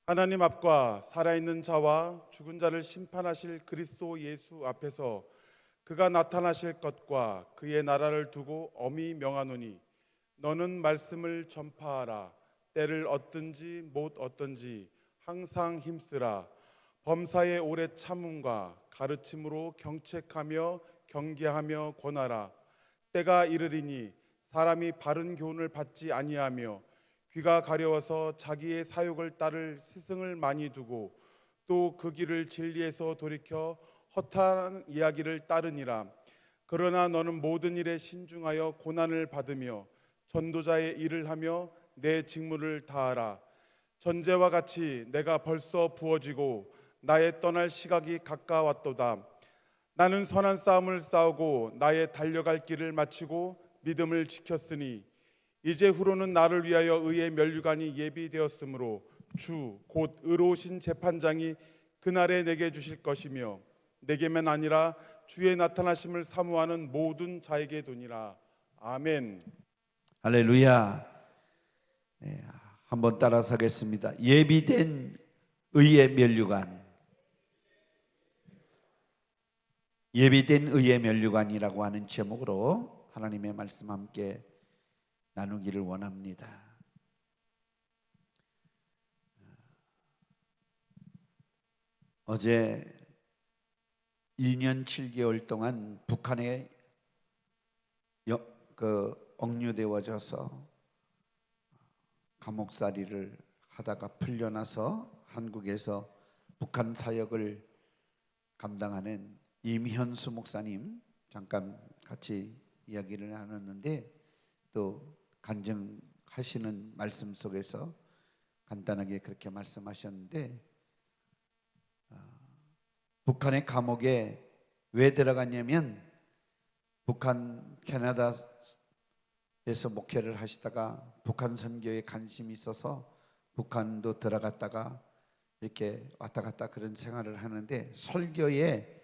하나님 앞과 살아있는 자와 죽은 자를 심판하실 그리스도 예수 앞에서 그가 나타나실 것과 그의 나라를 두고 엄히 명하노니 너는 말씀을 전파하라. 때를 얻든지 못 얻든지 항상 힘쓰라. 범사의 오래 참음과 가르침으로 경책하며 경계하며 권하라. 때가 이르리니 사람이 바른 교훈을 받지 아니하며 귀가 가려워서 자기의 사욕을 따를 스승을 많이 두고 또 그 길을 진리에서 돌이켜 허탄 이야기를 따르니라. 그러나 너는 모든 일에 신중하여 고난을 받으며 전도자의 일을 하며 내 직무를 다하라. 전제와 같이 내가 벌써 부어지고 나의 떠날 시각이 가까웠도다. 나는 선한 싸움을 싸우고 나의 달려갈 길을 마치고 믿음을 지켰으니 이제 후로는 나를 위하여 의의 면류관이 예비되었으므로 주 곧 의로우신 재판장이 그날에 내게 주실 것이며 내게만 아니라 주의 나타나심을 사모하는 모든 자에게 도니라. 아멘. 할렐루야. 네, 한번 따라서 하겠습니다. 예비된 의의 면류관. 예비된 의의 면류관이라고 하는 제목으로 하나님의 말씀 함께 나누기를 원합니다. 어제 2년 7개월 동안 북한에 억류되어져서 감옥살이를 하다가 풀려나서 한국에서 북한 사역을 감당하는 임현수 목사님 잠깐 같이 이야기를 나눴는데, 또 간증하시는 말씀 속에서 간단하게 그렇게 말씀하셨는데, 북한의 감옥에 왜 들어갔냐면 북한 캐나다에서 목회를 하시다가 북한 선교에 관심이 있어서 북한도 들어갔다가 이렇게 왔다 갔다 그런 생활을 하는데, 설교에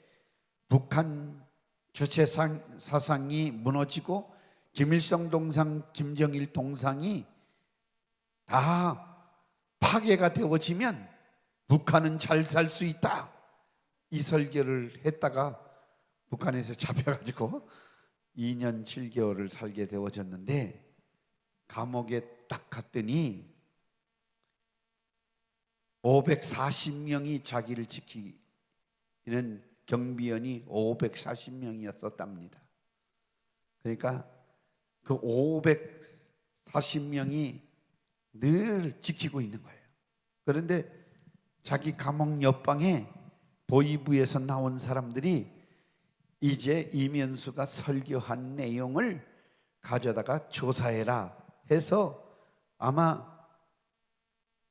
북한 주체 사상이 무너지고 김일성 동상, 김정일 동상이 다 파괴가 되어지면 북한은 잘 살 수 있다, 이 설교를 했다가 북한에서 잡혀가지고 2년 7개월을 살게 되어졌는데, 감옥에 딱 갔더니 540명이 자기를 지키는 경비원이 540명이었었답니다. 그러니까 그 540명이 늘 지키고 있는 거예요. 그런데 자기 감옥 옆방에 보위부에서 나온 사람들이 이제 이면수가 설교한 내용을 가져다가 조사해라 해서 아마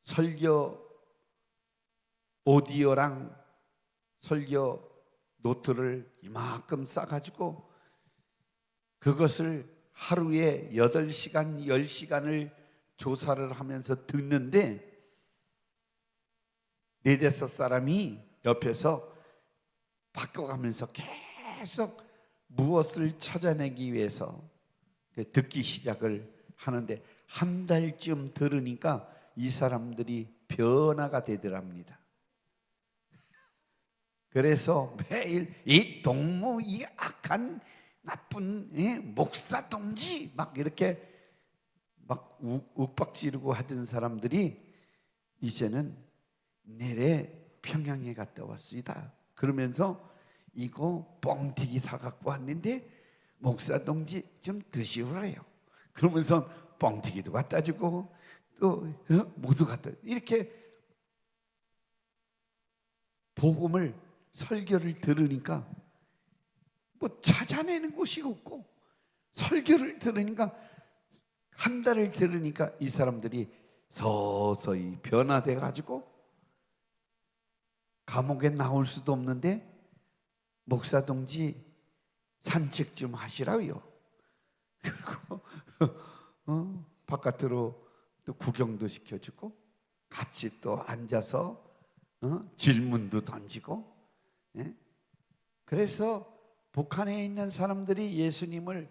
설교 오디오랑 설교 노트를 이만큼 싸가지고 그것을 하루에 8시간, 10시간을 조사를 하면서 듣는데, 4-5 사람이 옆에서 바꿔가면서 계속 무엇을 찾아내기 위해서 듣기 시작을 하는데, 한 달쯤 들으니까 이 사람들이 변화가 되더랍니다. 그래서 매일 이 동무, 이 악한 나쁜 목사 동지 막 이렇게 막 욱박지르고 하던 사람들이 이제는 내래 평양에 갔다 왔습니다. 그러면서 이거 뻥튀기 사갖고 왔는데 목사 동지 좀 드시오라요. 그러면서 뻥튀기도 갖다 주고 또 모두 갖다, 이렇게 복음을 설교를 들으니까 뭐 찾아내는 곳이 없고, 설교를 들으니까 한 달을 들으니까 이 사람들이 서서히 변화돼 가지고 감옥에 나올 수도 없는데 목사 동지 산책 좀 하시라고요. 그리고 바깥으로 또 구경도 시켜주고 같이 또 앉아서 질문도 던지고. 그래서 북한에 있는 사람들이 예수님을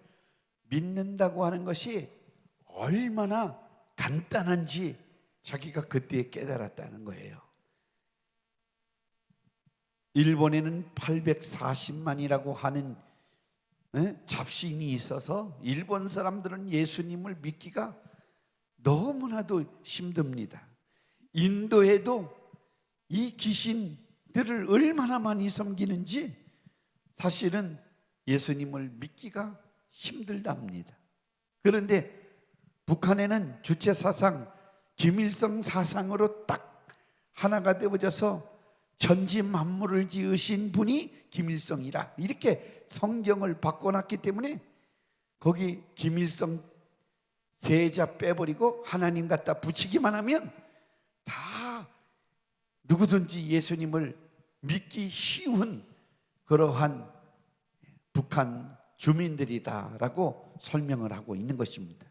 믿는다고 하는 것이 얼마나 간단한지 자기가 그때 깨달았다는 거예요. 일본에는 840만이라고 하는 잡신이 있어서 일본 사람들은 예수님을 믿기가 너무나도 힘듭니다. 인도에도 이 귀신들을 얼마나 많이 섬기는지 사실은 예수님을 믿기가 힘들답니다. 그런데 북한에는 주체 사상, 김일성 사상으로 딱 하나가 되어져서 천지 만물을 지으신 분이 김일성이라 이렇게 성경을 바꿔놨기 때문에 거기 김일성 세자 빼버리고 하나님 갖다 붙이기만 하면 다 누구든지 예수님을 믿기 쉬운 그러한 북한 주민들이다라고 설명을 하고 있는 것입니다.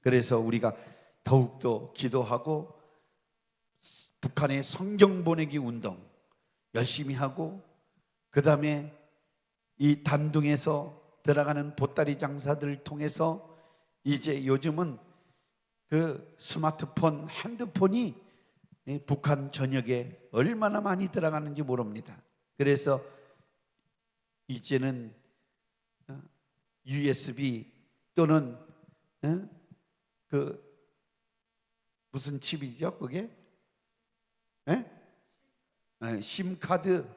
그래서 우리가 더욱더 기도하고 북한의 성경 보내기 운동 열심히 하고, 그 다음에 이 단둥에서 들어가는 보따리 장사들 통해서 이제 요즘은 그 스마트폰, 핸드폰이 북한 전역에 얼마나 많이 들어가는지 모릅니다. 그래서 이제는 USB 또는 그 무슨 칩이죠? 그게? 심카드,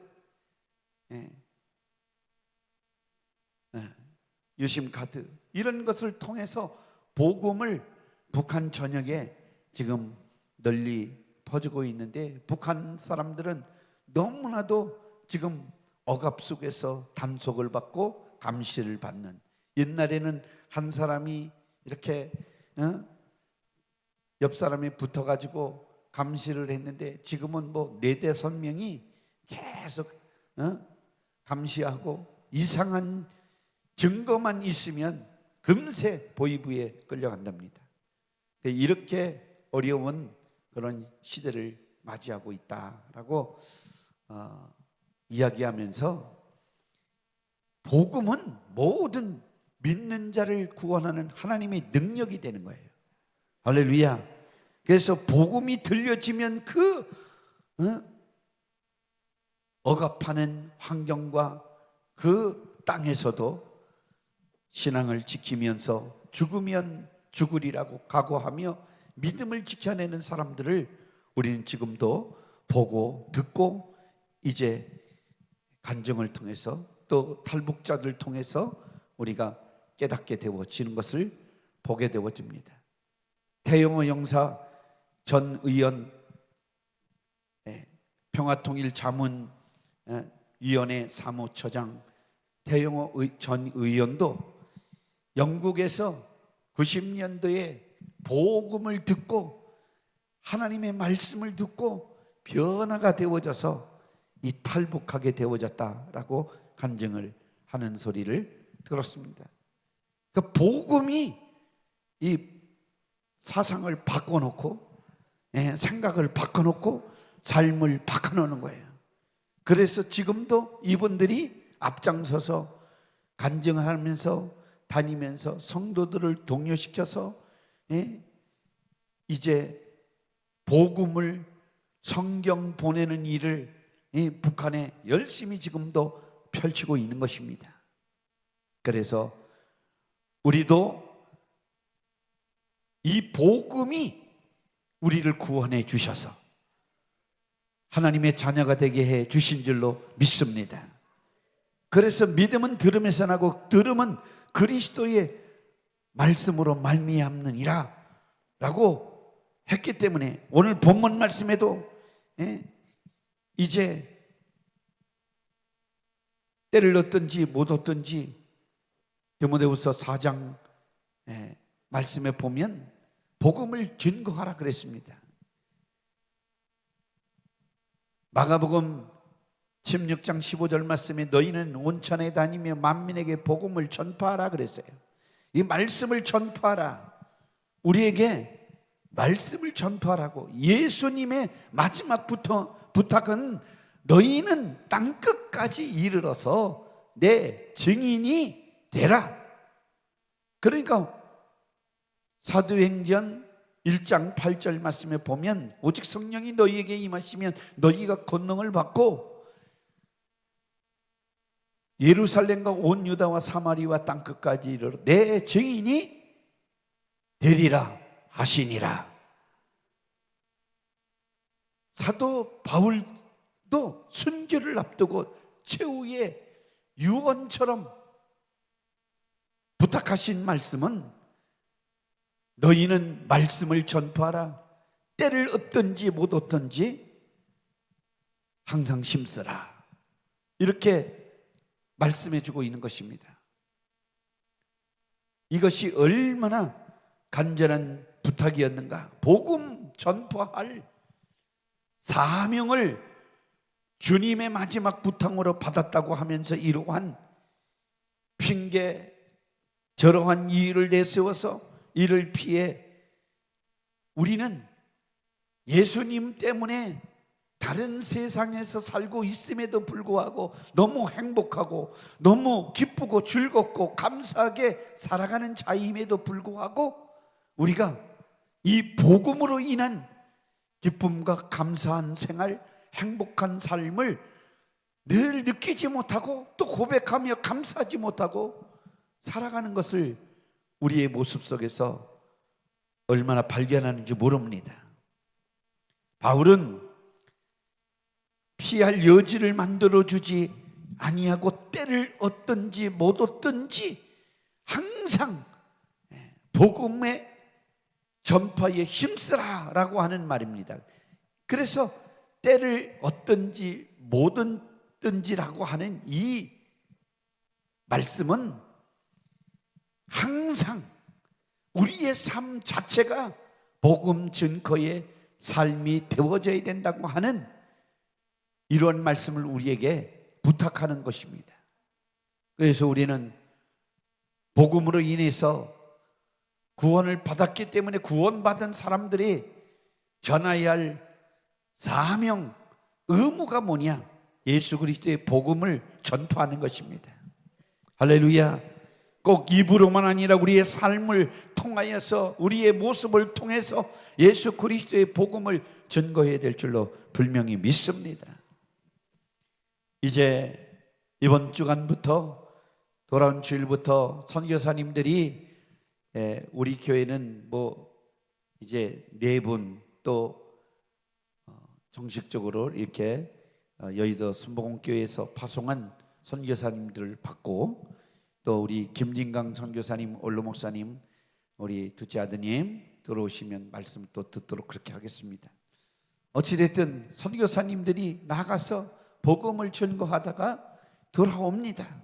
유심카드 이런 것을 통해서 복음을 북한 전역에 지금 널리 퍼지고 있는데, 북한 사람들은 너무나도 지금 억압 속에서 단속을 받고 감시를 받는, 옛날에는 한 사람이 이렇게 옆 사람이 붙어가지고 감시를 했는데 지금은 뭐 4~5명이 계속 감시하고 이상한 증거만 있으면 금세 보이부에 끌려간답니다. 이렇게 어려운 그런 시대를 맞이하고 있다라고 이야기하면서, 복음은 모든 믿는 자를 구원하는 하나님의 능력이 되는 거예요. 할렐루야. 그래서 복음이 들려지면 그 억압하는 환경과 그 땅에서도 신앙을 지키면서 죽으면 죽으리라고 각오하며 믿음을 지켜내는 사람들을 우리는 지금도 보고 듣고, 이제 간증을 통해서 또 탈북자들 통해서 우리가 깨닫게 되어지는 것을 보게 되어집니다. 태영호 영사 전 의원, 평화통일자문위원회 사무처장 태영호 전 의원도 영국에서 90년도에 복음을 듣고 하나님의 말씀을 듣고 변화가 되어져서 이 탈북하게 되어졌다라고 간증을 하는 소리를 들었습니다. 그 복음이 이 사상을 바꿔놓고 생각을 바꿔놓고 삶을 바꿔놓는 거예요. 그래서 지금도 이분들이 앞장서서 간증하면서 다니면서 성도들을 독려시켜서 이제 복음을, 성경 보내는 일을 북한에 열심히 지금도 펼치고 있는 것입니다. 그래서 우리도 이 복음이 우리를 구원해 주셔서 하나님의 자녀가 되게 해 주신 줄로 믿습니다. 그래서 믿음은 들음에서 나고 들음은 그리스도의 말씀으로 말미암느니라 라고 했기 때문에 오늘 본문 말씀에도 이제 때를 얻든지 못 얻든지 디모데후서 4장 말씀에 보면 복음을 증거하라 그랬습니다. 마가복음 16장 15절 말씀에 너희는 온천에 다니며 만민에게 복음을 전파하라 그랬어요. 이 말씀을 전파하라. 우리에게 말씀을 전파하라고. 예수님의 마지막 부탁은 너희는 땅끝까지 이르러서 내 증인이 되라. 그러니까 사도행전 1장 8절 말씀에 보면 오직 성령이 너희에게 임하시면 너희가 권능을 받고 예루살렘과 온 유다와 사마리와 땅끝까지 이르러 내 증인이 되리라 하시니라. 사도 바울도 순교를 앞두고 최후의 유언처럼 부탁하신 말씀은 너희는 말씀을 전파하라. 때를 얻든지 못 얻든지 항상 힘쓰라. 이렇게 말씀해 주고 있는 것입니다. 이것이 얼마나 간절한 부탁이었는가. 복음 전파할 사명을 주님의 마지막 부탁으로 받았다고 하면서 이러한 핑계 저러한 이유를 내세워서 이를 피해 우리는 예수님 때문에 다른 세상에서 살고 있음에도 불구하고 너무 행복하고 너무 기쁘고 즐겁고 감사하게 살아가는 자임에도 불구하고 우리가 이 복음으로 인한 기쁨과 감사한 생활, 행복한 삶을 늘 느끼지 못하고 또 고백하며 감사하지 못하고 살아가는 것을 우리의 모습 속에서 얼마나 발견하는지 모릅니다. 바울은 피할 여지를 만들어주지 아니하고 때를 얻든지 못 얻든지 항상 복음의 전파에 힘쓰라라고 하는 말입니다. 그래서 때를 얻든지 못 얻든지라고 하는 이 말씀은 항상 우리의 삶 자체가 복음 증거의 삶이 되어져야 된다고 하는 이런 말씀을 우리에게 부탁하는 것입니다. 그래서 우리는 복음으로 인해서 구원을 받았기 때문에 구원받은 사람들이 전해야 할 사명, 의무가 뭐냐? 예수 그리스도의 복음을 전파하는 것입니다. 할렐루야. 꼭 입으로만 아니라 우리의 삶을 통하여서 우리의 모습을 통해서 예수 그리스도의 복음을 전거해야 될 줄로 분명히 믿습니다. 이제 이번 주간부터 돌아온 주일부터 선교사님들이 우리 교회는 이제 4분 또 정식적으로 이렇게 여의도 순복음교회에서 파송한 선교사님들을 받고 또 우리 김진강 선교사님, 올로 목사님, 우리 둘째 아드님 들어오시면 말씀 또 듣도록 그렇게 하겠습니다. 어찌됐든 선교사님들이 나가서 복음을 전거하다가 돌아옵니다.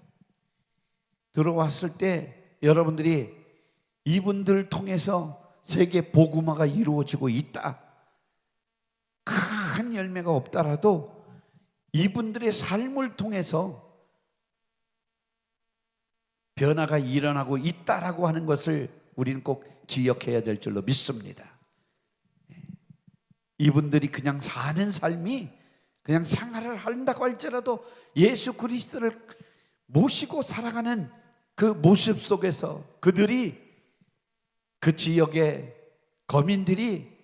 들어왔을 때 여러분들이 이분들을 통해서 세계 복음화가 이루어지고 있다. 큰 열매가 없더라도 이분들의 삶을 통해서 변화가 일어나고 있다라고 하는 것을 우리는 꼭 기억해야 될 줄로 믿습니다. 이분들이 그냥 사는 삶이 그냥 생활을 한다고 할지라도 예수 그리스도를 모시고 살아가는 그 모습 속에서 그들이 그 지역의 거민들이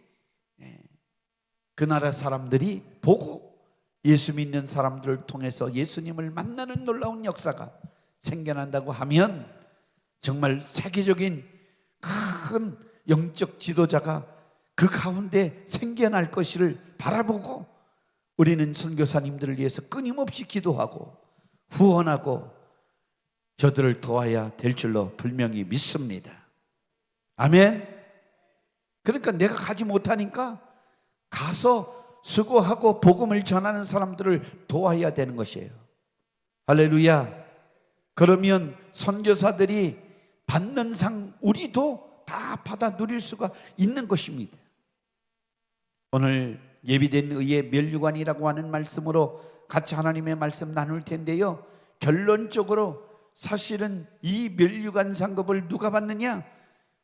그 나라 사람들이 보고 예수 믿는 사람들을 통해서 예수님을 만나는 놀라운 역사가 생겨난다고 하면 정말 세계적인 큰 영적 지도자가 그 가운데 생겨날 것을 바라보고 우리는 선교사님들을 위해서 끊임없이 기도하고 후원하고 저들을 도와야 될 줄로 분명히 믿습니다. 아멘. 그러니까 내가 가지 못하니까 가서 수고하고 복음을 전하는 사람들을 도와야 되는 것이에요. 할렐루야. 그러면 선교사들이 받는 상 우리도 다 받아 누릴 수가 있는 것입니다. 오늘 예비된 의의 면류관이라고 하는 말씀으로 같이 하나님의 말씀 나눌 텐데요. 결론적으로 사실은 이 면류관 상급을 누가 받느냐?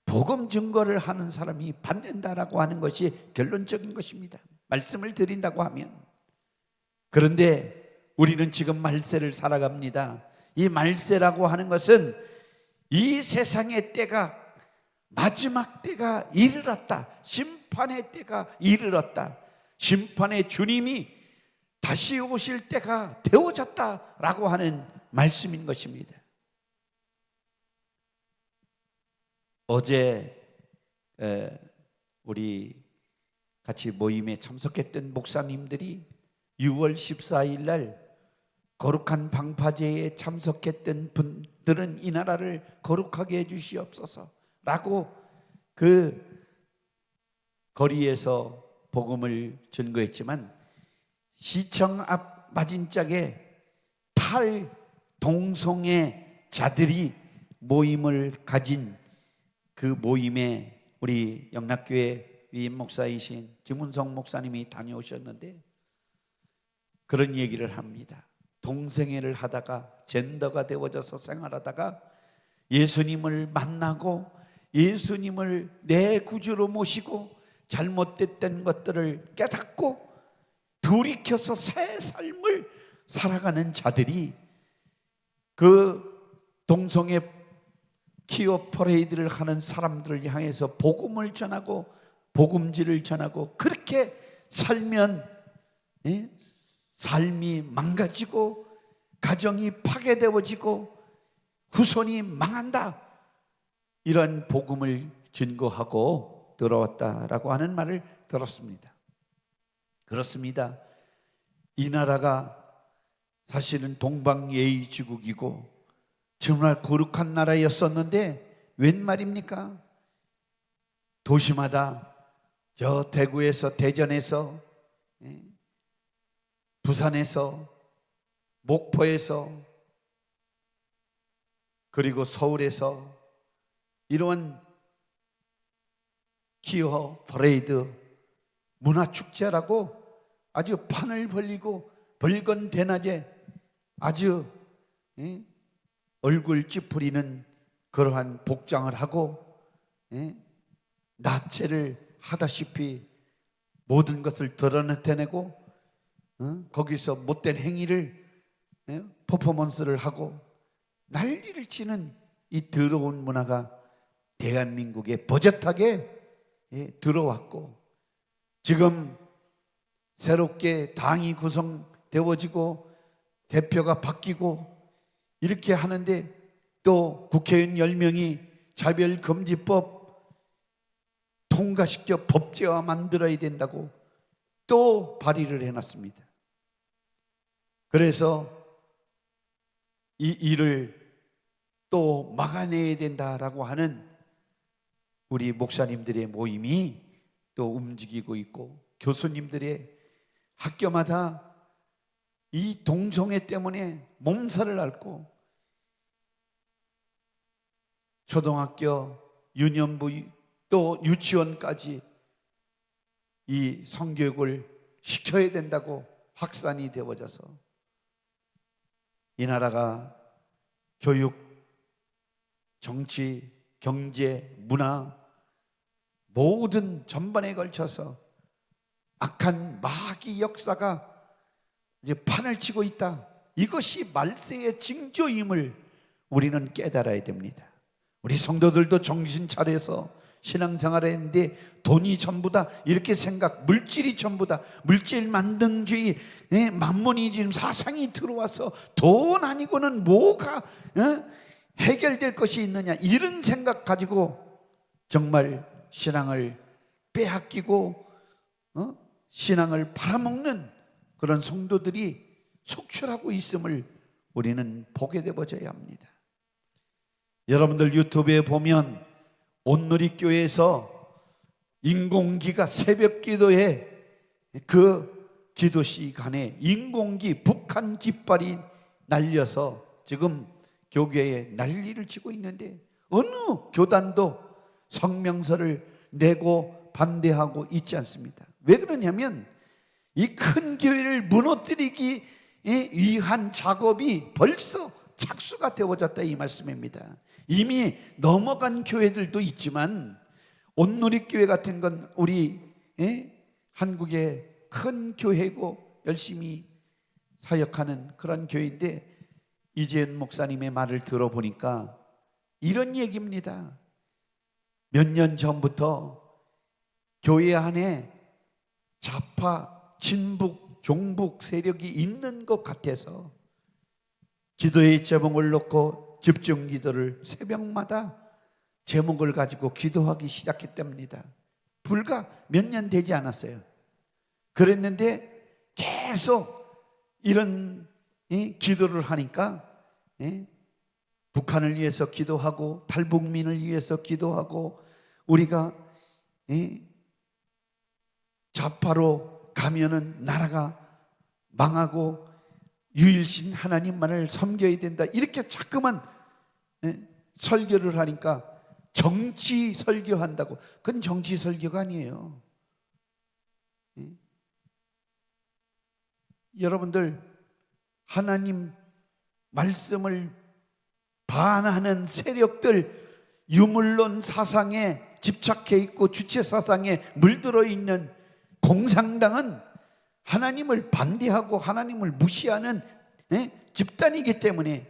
복음 증거를 하는 사람이 받는다라고 하는 것이 결론적인 것입니다. 말씀을 드린다고 하면. 그런데 우리는 지금 말세를 살아갑니다. 이 말세라고 하는 것은 이 세상의 때가 마지막 때가 이르렀다. 심판의 때가 이르렀다. 심판의 주님이 다시 오실 때가 되어졌다라고 하는 말씀인 것입니다. 어제 우리 같이 모임에 참석했던 목사님들이 6월 14일 날 거룩한 방파제에 참석했던 분들은 이 나라를 거룩하게 해주시옵소서 라고 그 거리에서 복음을 전거했지만, 시청 앞 맞은짝에 8동성애 자들이 모임을 가진 그 모임에 우리 영락교회 위임 목사이신 김은성 목사님이 다녀오셨는데 그런 얘기를 합니다. 동성애를 하다가 젠더가 되어져서 생활하다가 예수님을 만나고 예수님을 내 구주로 모시고 잘못됐던 것들을 깨닫고 돌이켜서 새 삶을 살아가는 자들이 그 동성애 키어 퍼레이드를 하는 사람들을 향해서 복음을 전하고 복음지를 전하고, 그렇게 살면 삶이 망가지고 가정이 파괴되어지고 후손이 망한다, 이런 복음을 증거하고 들어왔다라고 하는 말을 들었습니다. 그렇습니다. 이 나라가 사실은 동방예의지국이고 정말 거룩한 나라였었는데 웬 말입니까? 도시마다 저 대구에서, 대전에서, 부산에서, 목포에서, 그리고 서울에서 이러한 키어 퍼레이드 문화축제라고 아주 판을 벌리고 벌건 대낮에 아주 얼굴 찌푸리는 그러한 복장을 하고 나체를 하다시피 모든 것을 드러내내고 거기서 못된 행위를 퍼포먼스를 하고 난리를 치는 이 더러운 문화가 대한민국에 버젓하게 들어왔고, 지금 새롭게 당이 구성되어지고 대표가 바뀌고 이렇게 하는데 또 국회의원 10명이 차별금지법 통과시켜 법제화 만들어야 된다고 또 발의를 해놨습니다. 그래서 이 일을 또 막아내야 된다라고 하는 우리 목사님들의 모임이 또 움직이고 있고, 교수님들의 학교마다 이 동성애 때문에 몸살을 앓고 초등학교, 유년부 또 유치원까지 이 성교육을 시켜야 된다고 확산이 되어져서 이 나라가 교육, 정치, 경제, 문화 모든 전반에 걸쳐서 악한 마귀 역사가 이제 판을 치고 있다. 이것이 말세의 징조임을 우리는 깨달아야 됩니다. 우리 성도들도 정신 차려서 신앙생활을 했는데 돈이 전부다 이렇게 생각, 물질이 전부다, 물질 만능주의, 만몬이 지금 사상이 들어와서 돈 아니고는 뭐가 해결될 것이 있느냐, 이런 생각 가지고 정말 신앙을 빼앗기고 신앙을 팔아먹는 그런 성도들이 속출하고 있음을 우리는 보게 되어져야 합니다. 여러분들 유튜브에 보면 온누리교회에서 인공기가 새벽 기도에 그 기도 시간에 인공기 북한 깃발이 날려서 지금 교계에 난리를 치고 있는데 어느 교단도 성명서를 내고 반대하고 있지 않습니다. 왜 그러냐면 이 큰 교회를 무너뜨리기 위한 작업이 벌써 착수가 되어졌다 이 말씀입니다. 이미 넘어간 교회들도 있지만 온누리교회 같은 건 우리 한국의 큰 교회고 열심히 사역하는 그런 교회인데, 이재은 목사님의 말을 들어보니까 이런 얘기입니다. 몇 년 전부터 교회 안에 좌파, 친북, 종북 세력이 있는 것 같아서 기도의 제목을 놓고 집중 기도를 새벽마다 제목을 가지고 기도하기 시작했답니다. 불과 몇 년 되지 않았어요. 그랬는데 계속 이런 기도를 하니까 북한을 위해서 기도하고 탈북민을 위해서 기도하고 우리가 좌파로 가면은 나라가 망하고 유일신 하나님만을 섬겨야 된다. 이렇게 자꾸만 설교를 하니까 정치 설교한다고. 그건 정치 설교가 아니에요. 여러분들 하나님 말씀을 반하는 세력들, 유물론 사상에 집착해 있고 주체 사상에 물들어 있는 공산당은 하나님을 반대하고 하나님을 무시하는 집단이기 때문에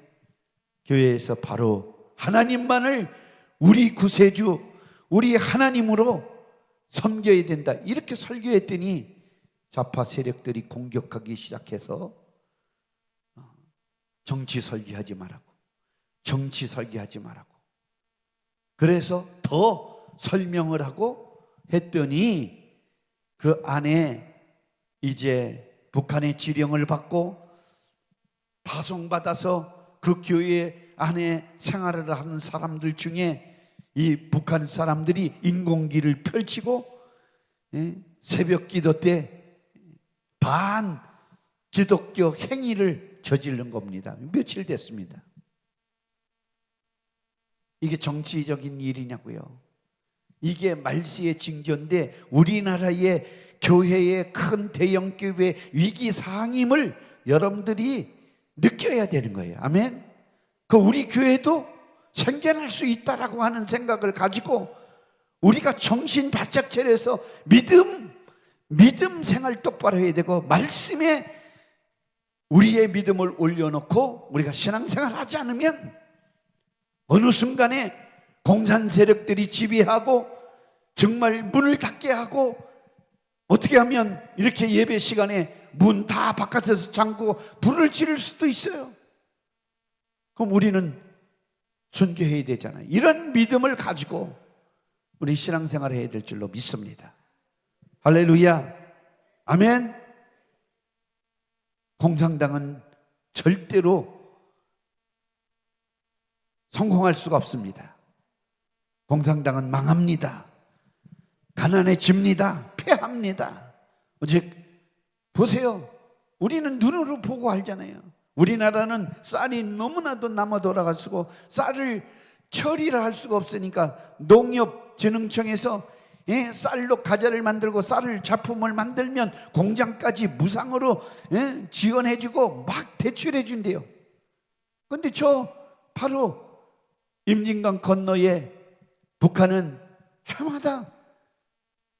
교회에서 바로 하나님만을 우리 구세주, 우리 하나님으로 섬겨야 된다. 이렇게 설교했더니 좌파 세력들이 공격하기 시작해서 정치 설교하지 말라고, 정치 설교하지 말라고. 그래서 더 설명을 하고 했더니 그 안에 이제 북한의 지령을 받고 파송받아서 그 교회 안에 생활을 하는 사람들 중에 이 북한 사람들이 인공기를 펼치고 새벽 기도 때 반 기독교 행위를 저지른 겁니다. 며칠 됐습니다. 이게 정치적인 일이냐고요. 이게 말세의 징조인데 우리나라의 교회의 큰 대형 교회 위기 상황임을 여러분들이 느껴야 되는 거예요. 아멘. 그 우리 교회도 생겨날 수 있다라고 하는 생각을 가지고 우리가 정신 바짝 차려서 믿음 생활 똑바로 해야 되고 말씀에 우리의 믿음을 올려놓고 우리가 신앙생활 하지 않으면 어느 순간에 공산 세력들이 지배하고 정말 문을 닫게 하고 어떻게 하면 이렇게 예배 시간에 문 다 바깥에서 잠그고 불을 지를 수도 있어요. 그럼 우리는 순교해야 되잖아요. 이런 믿음을 가지고 우리 신앙생활을 해야 될 줄로 믿습니다. 할렐루야. 아멘. 공산당은 절대로 성공할 수가 없습니다. 공산당은 망합니다. 가난해집니다. 패합니다. 오직 보세요. 우리는 눈으로 보고 알잖아요. 우리나라는 쌀이 너무나도 남아 돌아가시고 쌀을 처리를 할 수가 없으니까 농협진흥청에서 쌀로 과자를 만들고 쌀을 작품을 만들면 공장까지 무상으로 지원해주고 막 대출해준대요. 그런데 저 바로 임진강 건너에 북한은 해마다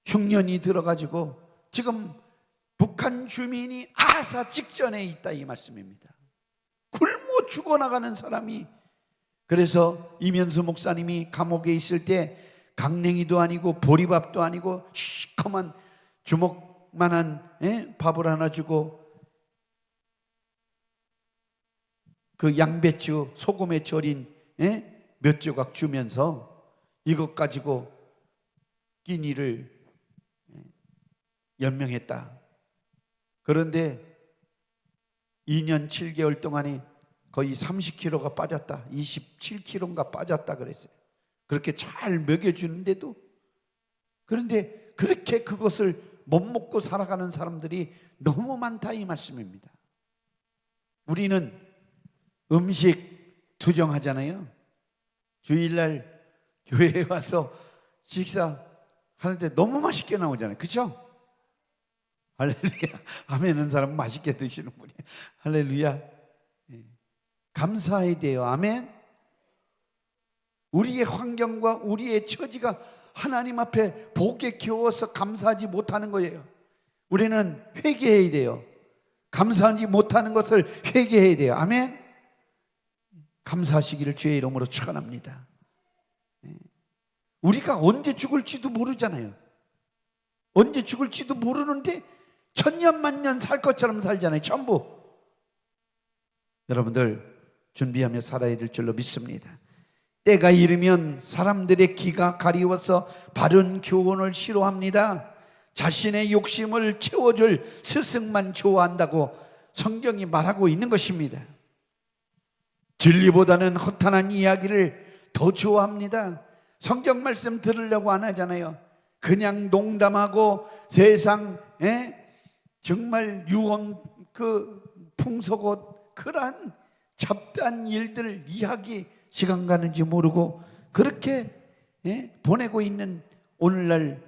흉년이 들어가지고 지금 북한 주민이 아사 직전에 있다 이 말씀입니다. 굶어 죽어나가는 사람이. 그래서 이면수 목사님이 감옥에 있을 때 강냉이도 아니고 보리밥도 아니고 시커먼 주먹만한 밥을 하나 주고 그 양배추 소금에 절인 몇 조각 주면서 이것 가지고 끼니를 연명했다. 그런데 2년 7개월 동안에 거의 30kg가 빠졌다. 27kg인가 빠졌다 그랬어요. 그렇게 잘 먹여주는데도. 그런데 그렇게 그것을 못 먹고 살아가는 사람들이 너무 많다 이 말씀입니다. 우리는 음식 투정하잖아요. 주일날 교회에 와서 식사하는데 너무 맛있게 나오잖아요. 그렇죠? 할렐루야. 아멘은 사람 맛있게 드시는 분이에요. 할렐루야. 감사해야 돼요. 아멘. 우리의 환경과 우리의 처지가 하나님 앞에 복에 겨워서 감사하지 못하는 거예요. 우리는 회개해야 돼요. 감사하지 못하는 것을 회개해야 돼요. 아멘. 감사하시기를 주의 이름으로 축원합니다. 우리가 언제 죽을지도 모르잖아요. 언제 죽을지도 모르는데 천년만년 살 것처럼 살잖아요. 전부. 여러분들 준비하며 살아야 될 줄로 믿습니다. 때가 이르면 사람들의 귀가 가리워서 바른 교훈을 싫어합니다. 자신의 욕심을 채워줄 스승만 좋아한다고 성경이 말하고 있는 것입니다. 진리보다는 허탄한 이야기를 더 좋아합니다. 성경 말씀 들으려고 안 하잖아요. 그냥 농담하고 세상 정말 유언 풍속옷 그러한 잡다한 일들 이야기 시간 가는지 모르고 그렇게 보내고 있는 오늘날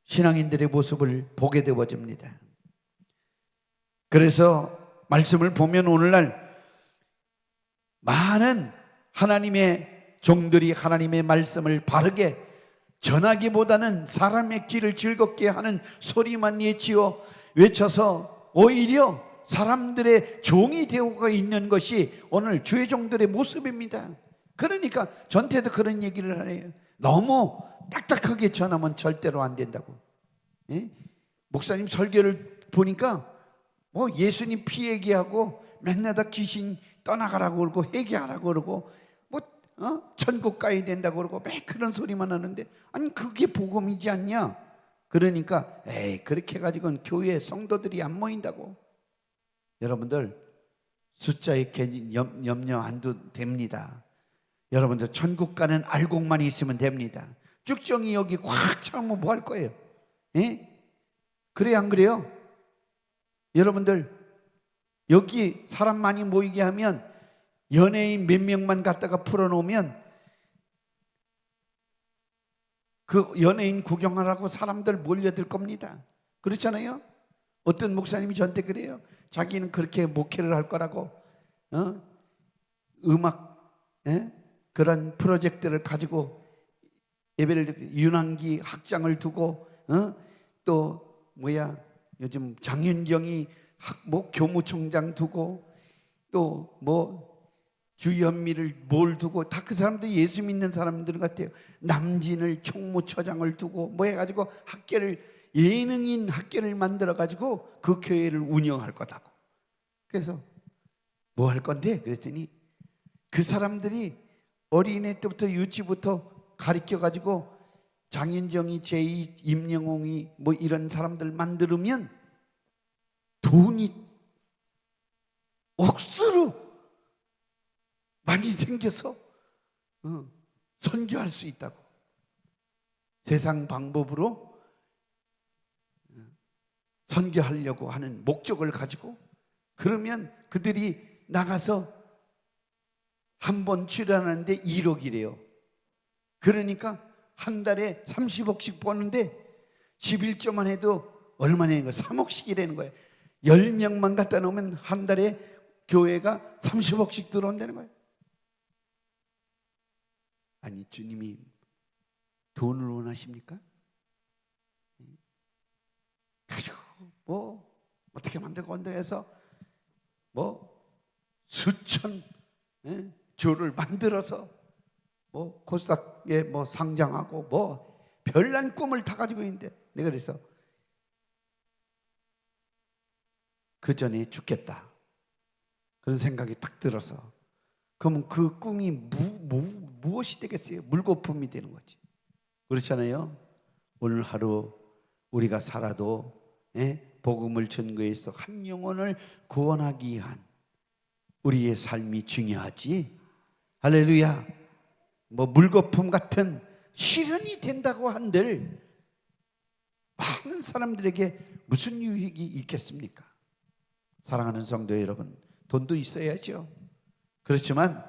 신앙인들의 모습을 보게 되어집니다. 그래서 말씀을 보면 오늘날 많은 하나님의 종들이 하나님의 말씀을 바르게 전하기보다는 사람의 귀를 즐겁게 하는 소리만 외쳐서 오히려 사람들의 종이 되어가 있는 것이 오늘 주의 종들의 모습입니다. 그러니까 전태도 그런 얘기를 하네요. 너무 딱딱하게 전하면 절대로 안 된다고. 목사님 설교를 보니까 예수님 피 얘기하고 맨날 다 귀신 떠나가라고 그러고 회개하라고 그러고 천국 가야 된다고 그러고 매 그런 소리만 하는데 아니 그게 복음이지 않냐? 그러니까 그렇게 해가지고는 교회에 성도들이 안 모인다고. 여러분들 숫자에 괜히 염려 안 둬도 됩니다. 여러분들 천국 가는 알곡만 있으면 됩니다. 쭉정이 여기 꽉 차면 뭐 할 거예요? 그래요 안 그래요? 여러분들 여기 사람 많이 모이게 하면 연예인 몇 명만 갖다가 풀어놓으면 그 연예인 구경하라고 사람들 몰려들 겁니다. 그렇잖아요? 어떤 목사님이 저한테 그래요. 자기는 그렇게 목회를 할 거라고 음악 그런 프로젝트를 가지고 예배를 윤환기 학장을 두고 또 요즘 장윤정이 교무총장 두고 또 주현미를 뭘 두고 다 그 사람들이 예수 믿는 사람들 같아요. 남진을 총무처장을 두고 해가지고 예능인 학교를 만들어 가지고 그 교회를 운영할 거다고. 그래서 뭐 할 건데? 그랬더니 그 사람들이 어린애 때부터 유치부터 가르쳐 가지고 장윤정이 제2 임영웅이 이런 사람들 만들면 돈이 억수로 많이 생겨서 선교할 수 있다고. 세상 방법으로 선교하려고 하는 목적을 가지고 그러면 그들이 나가서 한 번 출연하는데 1억이래요. 그러니까 한 달에 30억씩 버는데 11조만 해도 얼마나 3억씩이라는 거예요. 10명만 갖다 놓으면 한 달에 교회가 30억씩 들어온다는 거예요. 아니 주님이 돈을 원하십니까? 가지고 어떻게 만들고 온다 해서 수천 조를 만들어서 코스닥에 상장하고 별난 꿈을 다 가지고 있는데 내가 그래서 그 전에 죽겠다 그런 생각이 딱 들어서 그러면 그 꿈이 무엇이 되겠어요? 물거품이 되는 거지. 그렇잖아요. 오늘 하루 우리가 살아도 복음을 전거해서 한 영혼을 구원하기 위한 우리의 삶이 중요하지. 할렐루야. 물거품 같은 실현이 된다고 한들 많은 사람들에게 무슨 유익이 있겠습니까? 사랑하는 성도 여러분, 돈도 있어야죠. 그렇지만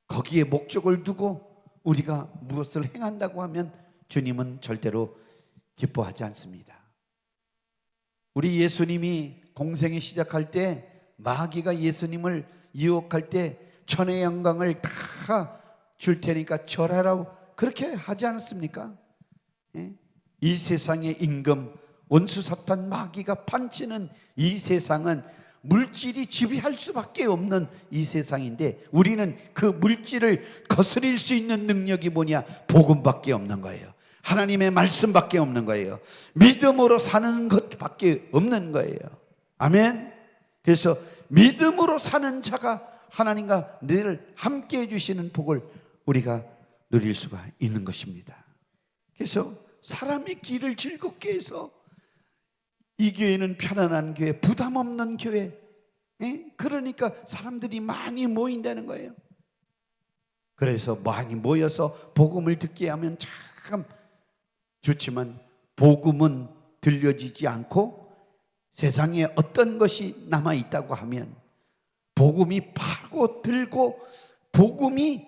거기에 목적을 두고 우리가 무엇을 행한다고 하면 주님은 절대로 기뻐하지 않습니다. 우리 예수님이 공생에 시작할 때 마귀가 예수님을 유혹할 때 천의 영광을 다 줄 테니까 절하라고 그렇게 하지 않았습니까? 이 세상의 임금 원수 사탄 마귀가 판치는 이 세상은 물질이 지배할 수밖에 없는 이 세상인데 우리는 그 물질을 거스릴 수 있는 능력이 뭐냐? 복음밖에 없는 거예요. 하나님의 말씀밖에 없는 거예요. 믿음으로 사는 것밖에 없는 거예요. 아멘. 그래서 믿음으로 사는 자가 하나님과 늘 함께 해주시는 복을 우리가 누릴 수가 있는 것입니다. 그래서 사람의 길을 즐겁게 해서 이 교회는 편안한 교회, 부담 없는 교회. 그러니까 사람들이 많이 모인다는 거예요. 그래서 많이 모여서 복음을 듣게 하면 참 좋지만 복음은 들려지지 않고 세상에 어떤 것이 남아 있다고 하면 복음이 파고 들고 복음이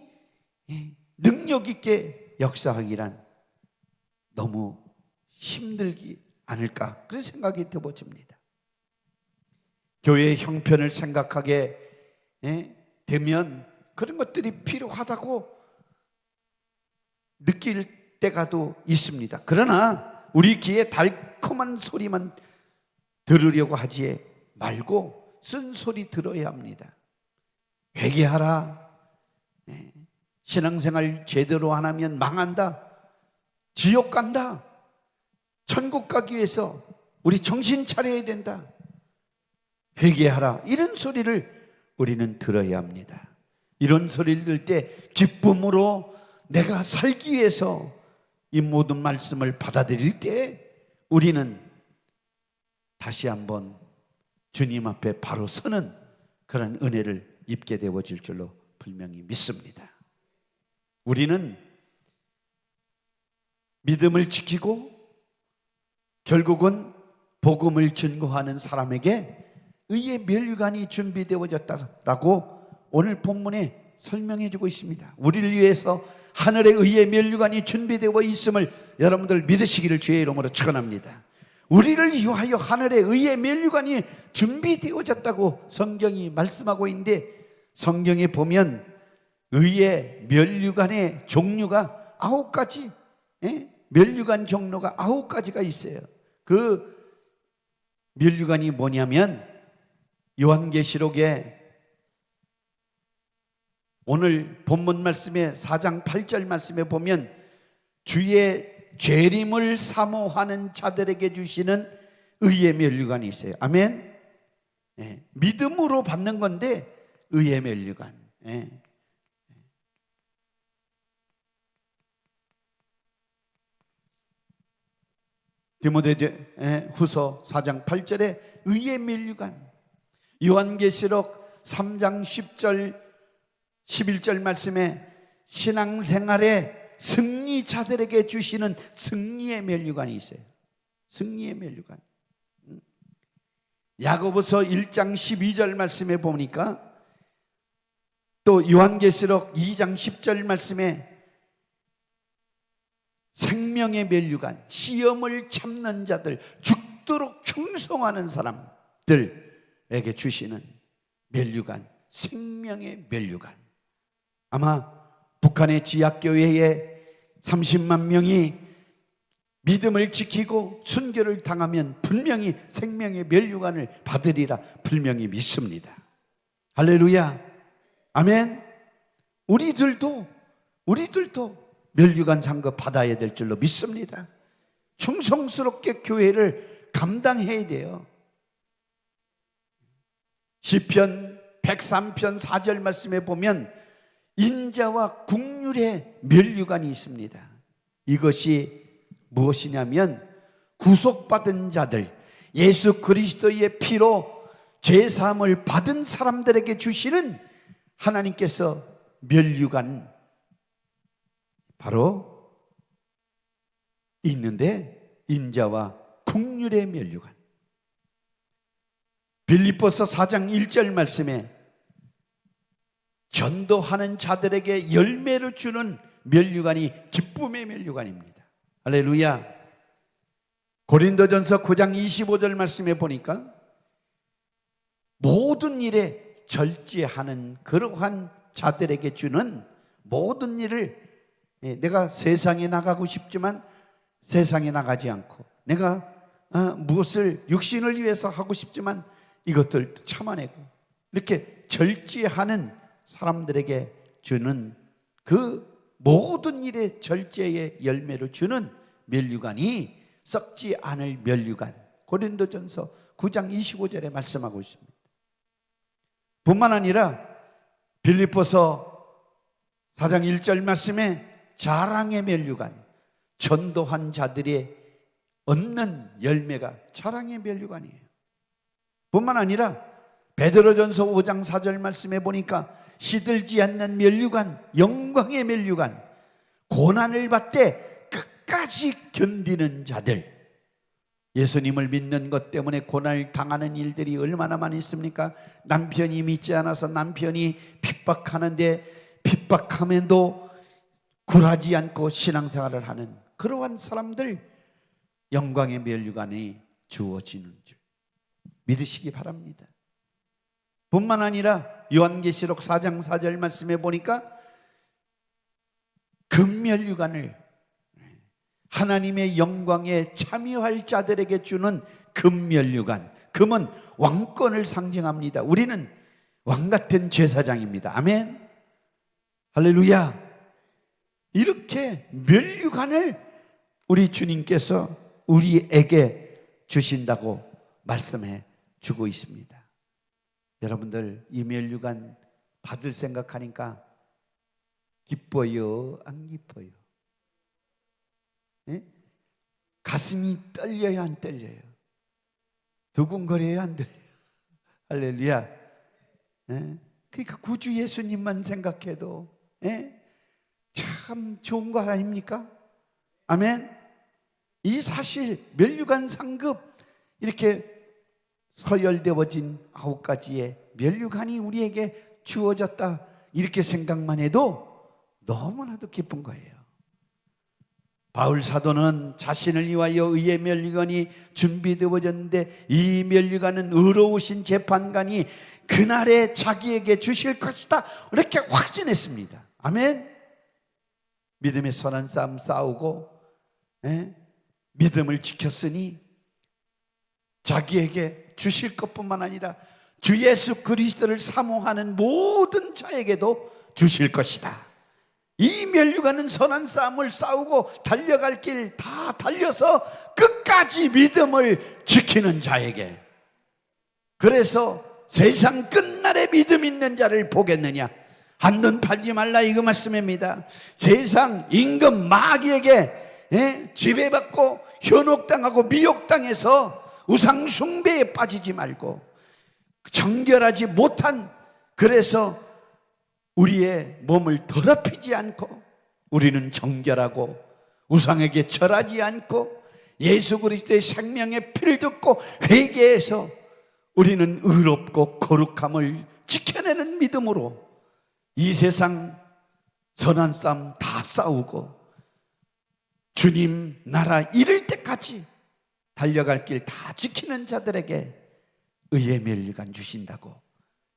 능력 있게 역사하기란 너무 힘들기 않을까 그런 생각이 들어집니다. 교회의 형편을 생각하게 되면 그런 것들이 필요하다고 느낄 때가도 있습니다. 그러나 우리 귀에 달콤한 소리만 들으려고 하지 말고 쓴소리 들어야 합니다. 회개하라. 신앙생활 제대로 안 하면 망한다. 지옥 간다. 천국 가기 위해서 우리 정신 차려야 된다. 회개하라. 이런 소리를 우리는 들어야 합니다. 이런 소리를 들을 때 기쁨으로 내가 살기 위해서 이 모든 말씀을 받아들일 때 우리는 다시 한번 주님 앞에 바로 서는 그런 은혜를 입게 되어질 줄로 분명히 믿습니다. 우리는 믿음을 지키고 결국은 복음을 증거하는 사람에게 의의 면류관이 준비되어졌다라고 오늘 본문에 설명해 주고 있습니다. 우리를 위해서 하늘의 의의 면류관이 준비되어 있음을 여러분들 믿으시기를 주의 이름으로 축원합니다. 우리를 위하여 하늘의 의의 면류관이 준비되어졌다고 성경이 말씀하고 있는데 성경에 보면 의의 면류관의 종류가 9가지, 면류관 종류가 9가지가 있어요. 그 면류관이 뭐냐면 요한계시록에 오늘 본문 말씀에 4장 8절 말씀에 보면 주의 재림을 사모하는 자들에게 주시는 의의 면류관이 있어요. 아멘. 믿음으로 받는 건데 의의 면류관. 디모데후서 4장 8절에 의의 면류관. 요한계시록 3장 10절 11절 말씀에 신앙생활의 승리자들에게 주시는 승리의 면류관이 있어요. 승리의 면류관. 야고보서 1장 12절 말씀에 보니까 또 요한계시록 2장 10절 말씀에 생명의 면류관, 시험을 참는 자들, 죽도록 충성하는 사람들에게 주시는 면류관, 생명의 면류관. 아마 북한의 지하교회에 30만 명이 믿음을 지키고 순교를 당하면 분명히 생명의 면류관을 받으리라 분명히 믿습니다. 할렐루야. 아멘. 우리들도 면류관 상급 받아야 될 줄로 믿습니다. 충성스럽게 교회를 감당해야 돼요. 시편 103편 4절 말씀에 보면 인자와 국률의 면류관이 있습니다. 이것이 무엇이냐면 구속받은 자들, 예수 그리스도의 피로 죄사함을 받은 사람들에게 주시는 하나님께서 면류관 바로 있는데 인자와 국률의 면류관. 빌립보서 4장 1절 말씀에 전도하는 자들에게 열매를 주는 면류관이 기쁨의 면류관입니다. 할렐루야. 고린도전서 9장 25절 말씀에 보니까 모든 일에 절제하는 그러한 자들에게 주는 모든 일을 내가 세상에 나가고 싶지만 세상에 나가지 않고 내가 무엇을 육신을 위해서 하고 싶지만 이것들 참아내고 이렇게 절제하는 사람들에게 주는 그 모든 일의 절제의 열매를 주는 면류관이 썩지 않을 면류관, 고린도전서 9장 25절에 말씀하고 있습니다. 뿐만 아니라 빌립보서 4장 1절 말씀에 자랑의 면류관, 전도한 자들이 얻는 열매가 자랑의 면류관이에요. 뿐만 아니라 베드로전서 5장 4절 말씀에 보니까 시들지 않는 면류관, 영광의 면류관, 고난을 받되 끝까지 견디는 자들. 예수님을 믿는 것 때문에 고난을 당하는 일들이 얼마나 많이 있습니까? 남편이 믿지 않아서 남편이 핍박하는데 핍박하면도 굴하지 않고 신앙생활을 하는 그러한 사람들, 영광의 면류관이 주어지는 줄 믿으시기 바랍니다. 뿐만 아니라 요한계시록 4장 4절 말씀에 보니까 금면류관을 하나님의 영광에 참여할 자들에게 주는 금면류관. 금은 왕권을 상징합니다. 우리는 왕같은 제사장입니다. 아멘. 할렐루야. 이렇게 면류관을 우리 주님께서 우리에게 주신다고 말씀해 주고 있습니다. 여러분들 이 면류관 받을 생각하니까 기뻐요, 안 기뻐요? 예? 가슴이 떨려요, 안 떨려요? 두근거려요, 안 떨려요? 할렐루야. 예? 그러니까 구주 예수님만 생각해도 참 좋은 거 아닙니까? 아멘. 이 사실 면류관 상급 이렇게 서열되어진 9가지의 면류관이 우리에게 주어졌다, 이렇게 생각만 해도 너무나도 기쁜 거예요. 바울 사도는 자신을 위하여 의의 면류관이 준비되어졌는데 이 면류관은 의로우신 재판관이 그날에 자기에게 주실 것이다, 이렇게 확신했습니다. 아멘. 믿음의 선한 싸움 싸우고 믿음을 지켰으니 자기에게 주실 것뿐만 아니라 주 예수 그리스도를 사모하는 모든 자에게도 주실 것이다. 이 면류관은 선한 싸움을 싸우고 달려갈 길 다 달려서 끝까지 믿음을 지키는 자에게. 그래서 세상 끝날에 믿음 있는 자를 보겠느냐, 한눈 팔지 말라, 이거 말씀입니다. 세상 임금 마귀에게 지배받고 현혹당하고 미혹당해서 우상 숭배에 빠지지 말고, 정결하지 못한, 그래서 우리의 몸을 더럽히지 않고 우리는 정결하고 우상에게 절하지 않고 예수 그리스도의 생명의 피를 듣고 회개해서 우리는 의롭고 거룩함을 지켜내는 믿음으로 이 세상 선한 싸움 다 싸우고 주님 나라 이를 때까지 달려갈 길 다 지키는 자들에게 의의 면류관 주신다고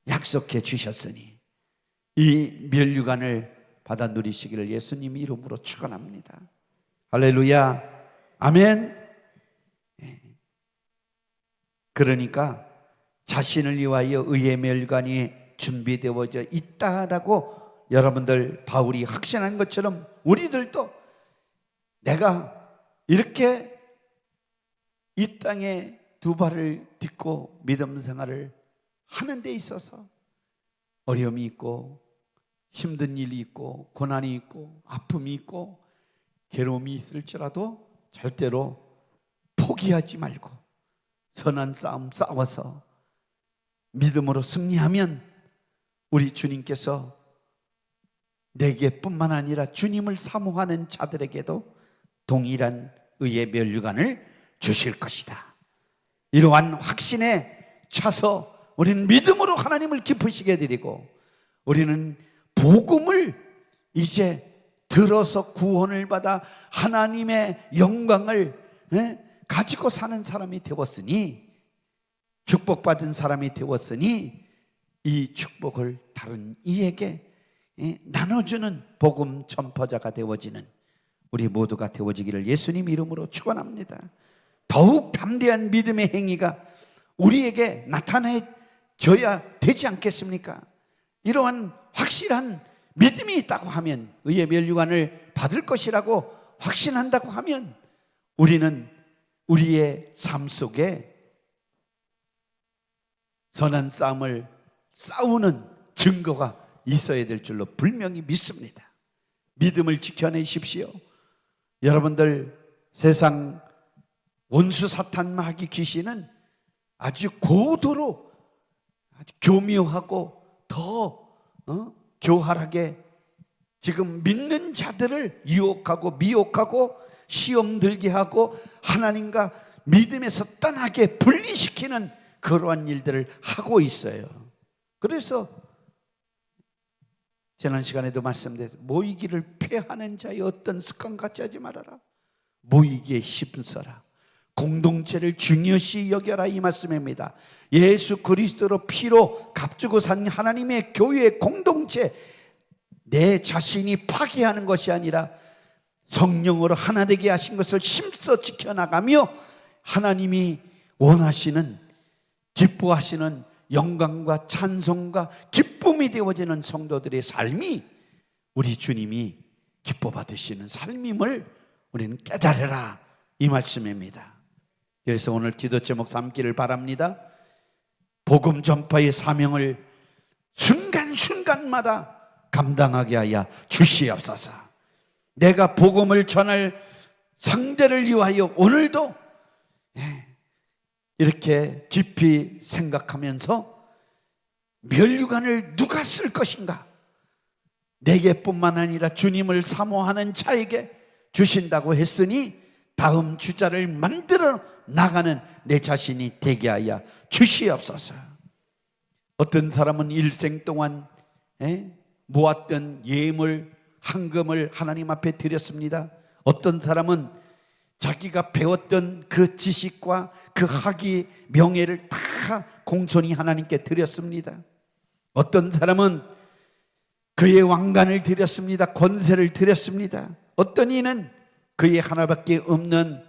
약속해 주셨으니 이 면류관을 받아 누리시기를 예수님 이름으로 축원합니다. 할렐루야. 아멘. 그러니까 자신을 위하여 의의 면류관이 준비되어져 있다라고 여러분들 바울이 확신한 것처럼 우리들도 내가 이렇게 이 땅에 두 발을 딛고 믿음 생활을 하는 데 있어서 어려움이 있고 힘든 일이 있고 고난이 있고 아픔이 있고 괴로움이 있을지라도 절대로 포기하지 말고 선한 싸움 싸워서 믿음으로 승리하면 우리 주님께서 내게뿐만 아니라 주님을 사모하는 자들에게도 동일한 의의 면류관을 주실 것이다. 이러한 확신에 차서 우리는 믿음으로 하나님을 기쁘시게 드리고 우리는 복음을 이제 들어서 구원을 받아 하나님의 영광을 가지고 사는 사람이 되었으니, 축복받은 사람이 되었으니 이 축복을 다른 이에게 나눠주는 복음 전파자가 되어지는 우리 모두가 되어지기를 예수님 이름으로 축원합니다. 더욱 담대한 믿음의 행위가 우리에게 나타내줘야 되지 않겠습니까? 이러한 확실한 믿음이 있다고 하면, 의의 면류관을 받을 것이라고 확신한다고 하면, 우리는 우리의 삶 속에 선한 싸움을 싸우는 증거가 있어야 될 줄로 분명히 믿습니다. 믿음을 지켜내십시오. 여러분들, 세상 원수 사탄 마귀 귀신은 아주 고도로 아주 교묘하고 더 교활하게 지금 믿는 자들을 유혹하고 미혹하고 시험 들게 하고 하나님과 믿음에서 떠나게 분리시키는 그러한 일들을 하고 있어요. 그래서 지난 시간에도 말씀드렸죠. 모이기를 패하는 자의 어떤 습관 갖지 하지 말아라. 모이기에 힘써라. 공동체를 중요시 여겨라, 이 말씀입니다. 예수 그리스도로 피로 값주고 산 하나님의 교회의 공동체, 내 자신이 파괴하는 것이 아니라 성령으로 하나 되게 하신 것을 힘써 지켜나가며 하나님이 원하시는, 기뻐하시는 영광과 찬송과 기쁨이 되어지는 성도들의 삶이 우리 주님이 기뻐 받으시는 삶임을 우리는 깨달으라, 이 말씀입니다. 그래서 오늘 기도 제목 삼기를 바랍니다. 복음 전파의 사명을 순간순간마다 감당하게 하여 주시옵소서. 내가 복음을 전할 상대를 위하여 오늘도 이렇게 깊이 생각하면서 면류관을 누가 쓸 것인가, 내게뿐만 아니라 주님을 사모하는 자에게 주신다고 했으니 다음 주자를 만들어 나가는 내 자신이 되게 하여 주시옵소서. 어떤 사람은 일생 동안 모았던 예물, 헌금을 하나님 앞에 드렸습니다. 어떤 사람은 자기가 배웠던 그 지식과 그 학위, 명예를 다 공손히 하나님께 드렸습니다. 어떤 사람은 그의 왕관을 드렸습니다. 권세를 드렸습니다. 어떤 이는 그의 하나밖에 없는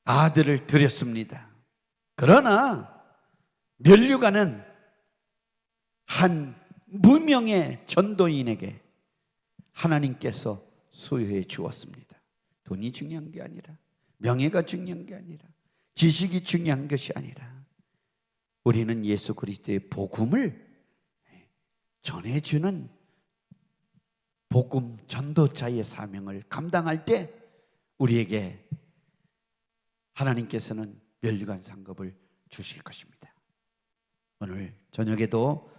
아들을 드렸습니다. 그러나 면류관은 한 무명의 전도인에게 하나님께서 소유해 주었습니다. 돈이 중요한 게 아니라, 명예가 중요한 게 아니라, 지식이 중요한 것이 아니라, 우리는 예수 그리스도의 복음을 전해주는 복음 전도자의 사명을 감당할 때 우리에게 하나님께서는 면류관 상급을 주실 것입니다. 오늘 저녁에도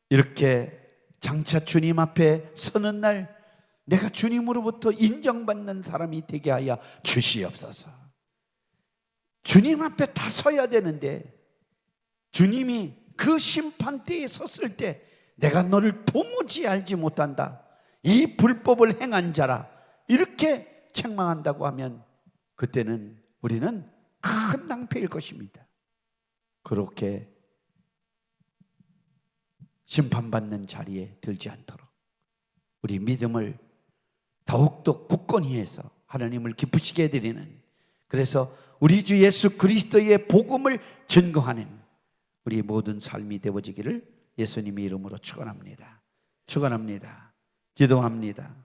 이렇게 장차 주님 앞에 서는 날 내가 주님으로부터 인정받는 사람이 되게 하여 주시옵소서. 주님 앞에 다 서야 되는데 주님이 그 심판대에 섰을 때 내가 너를 도무지 알지 못한다, 이 불법을 행한 자라, 이렇게 책망한다고 하면 그때는 우리는 큰 낭패일 것입니다. 그렇게 심판받는 자리에 들지 않도록 우리 믿음을 더욱더 굳건히 해서 하나님을 기쁘시게 해드리는, 그래서 우리 주 예수 그리스도의 복음을 증거하는 우리 모든 삶이 되어지기를 예수님의 이름으로 축원합니다. 축원합니다. 기도합니다.